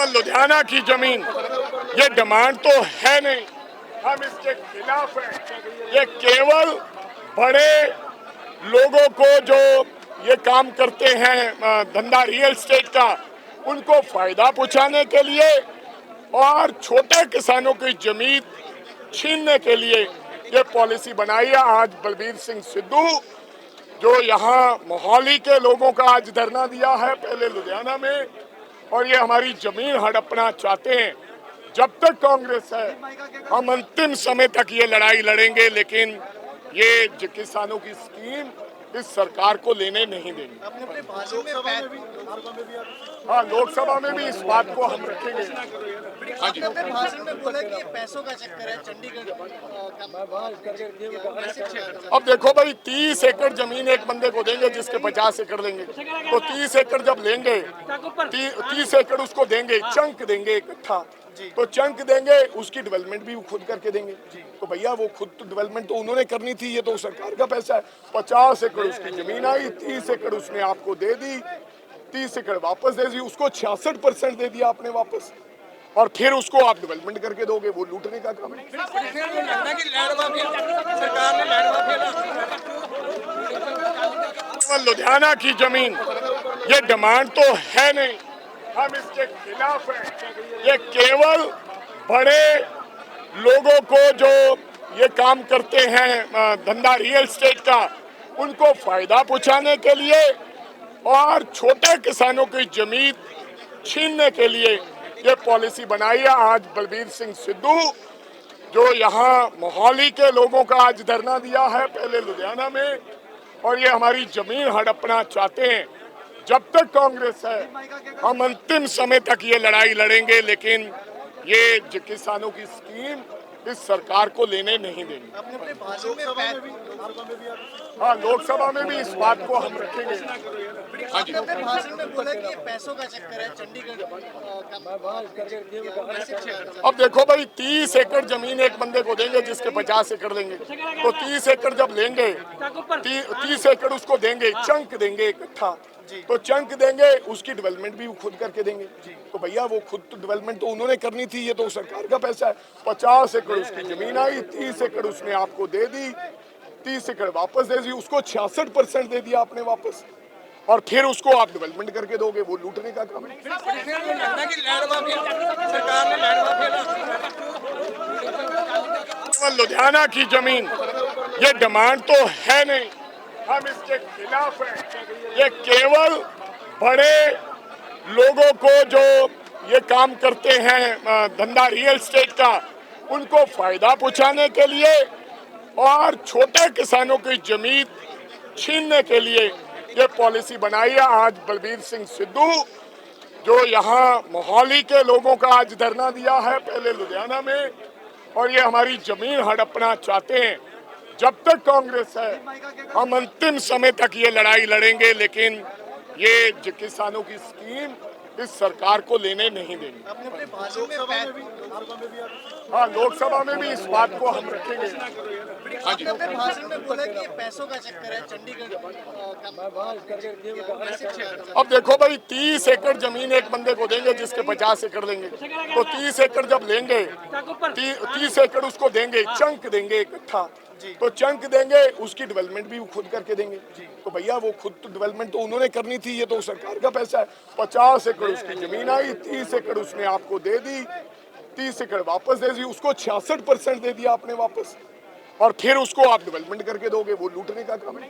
लुधियाना की जमीन ये डिमांड तो है नहीं, हम इसके खिलाफ हैं। ये केवल बड़े लोगों को जो ये काम करते हैं धंधा रियल एस्टेट का, उनको फायदा पहुंचाने के लिए और छोटे किसानों की जमीन छीनने के लिए ये पॉलिसी बनाई है। आज बलबीर सिंह सिद्धू जो यहाँ मोहाली के लोगों का आज धरना दिया है, पहले लुधियाना में, और ये हमारी जमीन हड़पना चाहते हैं। जब तक कांग्रेस है हम अंतिम समय तक ये लड़ाई लड़ेंगे, लेकिन ये किसानों की स्कीम इस सरकार को लेने नहीं देंगे। हाँ, लोकसभा में भी इस बात को हम रखेंगे। हाँ जी, अपने भाषण में बोला कि पैसों का चक्कर है चंडीगढ़। अब देखो भाई, 30 एकड़ जमीन एक बंदे को देंगे जिसके 50 एकड़ देंगे, तो 30 एकड़ जब लेंगे 30 एकड़ उसको देंगे, चंक देंगे इकट्ठा, तो चंक देंगे, उसकी डेवलपमेंट भी खुद करके देंगे। तो भैया वो खुद तो डेवलपमेंट तो उन्होंने करनी थी, ये तो सरकार का पैसा है। 50 एकड़ उसकी जमीन आई, 30 एकड़ उसने आपको दे दी, 30 एकड़ वापस दे दी, उसको 66% दे दिया आपने वापस, और फिर उसको आप डेवलपमेंट करके दोगे, वो लूटने का काम है। लुधियाना की जमीन ये डिमांड तो है नहीं, हम इसके खिलाफ हैं। ये केवल बड़े लोगों को जो ये काम करते हैं धंधा रियल एस्टेट का, उनको फायदा पहुंचाने के लिए और छोटे किसानों की जमीन छीनने के लिए ये पॉलिसी बनाई है। आज बलबीर सिंह सिद्धू जो यहाँ मोहाली के लोगों का आज धरना दिया है, पहले लुधियाना में, और ये हमारी जमीन हड़पना चाहते हैं। जब तक कांग्रेस है हम अंतिम समय तक ये लड़ाई लड़ेंगे, लेकिन ये किसानों की स्कीम इस सरकार को लेने नहीं देंगे। अपने भाषण में हाँ, लोकसभा में भी इस बात को हम रखेंगे। हाँ जी, अपने भाषण में बोला कि पैसों का चक्कर है चंडीगढ़। अब देखो भाई, 30 एकड़ जमीन एक बंदे को देंगे जिसके 50 एकड़ देंगे, तो 30 एकड़ जब लेंगे 30 एकड़ उसको देंगे, चंक देंगे इकट्ठा, तो चंक देंगे, उसकी डेवलपमेंट भी खुद करके देंगे। तो भैया वो खुद तो डेवलपमेंट तो उन्होंने करनी थी, ये तो सरकार का पैसा है। 50 एकड़ उसकी जमीन आई, 30 एकड़ उसने आपको दे दी, 30 एकड़ वापस दे दी, उसको 66% दे दिया आपने वापस, और फिर उसको आप डेवलपमेंट करके दोगे, वो लूटने का काम है। लुधियाना की जमीन ये डिमांड तो है नहीं, हम इसके खिलाफ हैं। ये केवल बड़े लोगों को जो ये काम करते हैं धंधा रियल एस्टेट का, उनको फायदा पहुंचाने के लिए और छोटे किसानों की जमीन छीनने के लिए ये पॉलिसी बनाई है। आज बलबीर सिंह सिद्धू जो यहाँ मोहाली के लोगों का आज धरना दिया है, पहले लुधियाना में, और ये हमारी जमीन हड़पना चाहते हैं। जब तक कांग्रेस है हम अंतिम समय तक ये लड़ाई लड़ेंगे, लेकिन ये किसानों की स्कीम इस सरकार को लेने नहीं देंगे। अपने भाषण में हाँ, लोकसभा में भी इस बात को हम रखेंगे। हाँ जी, अपने भाषण में बोला कि पैसों का चक्कर है चंडीगढ़। अब देखो भाई, 30 एकड़ जमीन एक बंदे को देंगे जिसके 50 एकड़ देंगे, तो 30 एकड़ जब लेंगे 30 एकड़ उसको देंगे, चंक देंगे इकट्ठा, तो चंक देंगे, उसकी डेवलपमेंट भी खुद करके देंगे। तो भैया वो खुद तो डेवलपमेंट तो उन्होंने करनी थी, ये तो सरकार का पैसा है। 50 एकड़ उसकी जमीन आई, 30 एकड़ उसने आपको दे दी, 30 एकड़ वापस दे दी, उसको 66% दे दिया आपने वापस, और फिर उसको आप डेवलपमेंट करके दोगे, वो लूटने का काम है।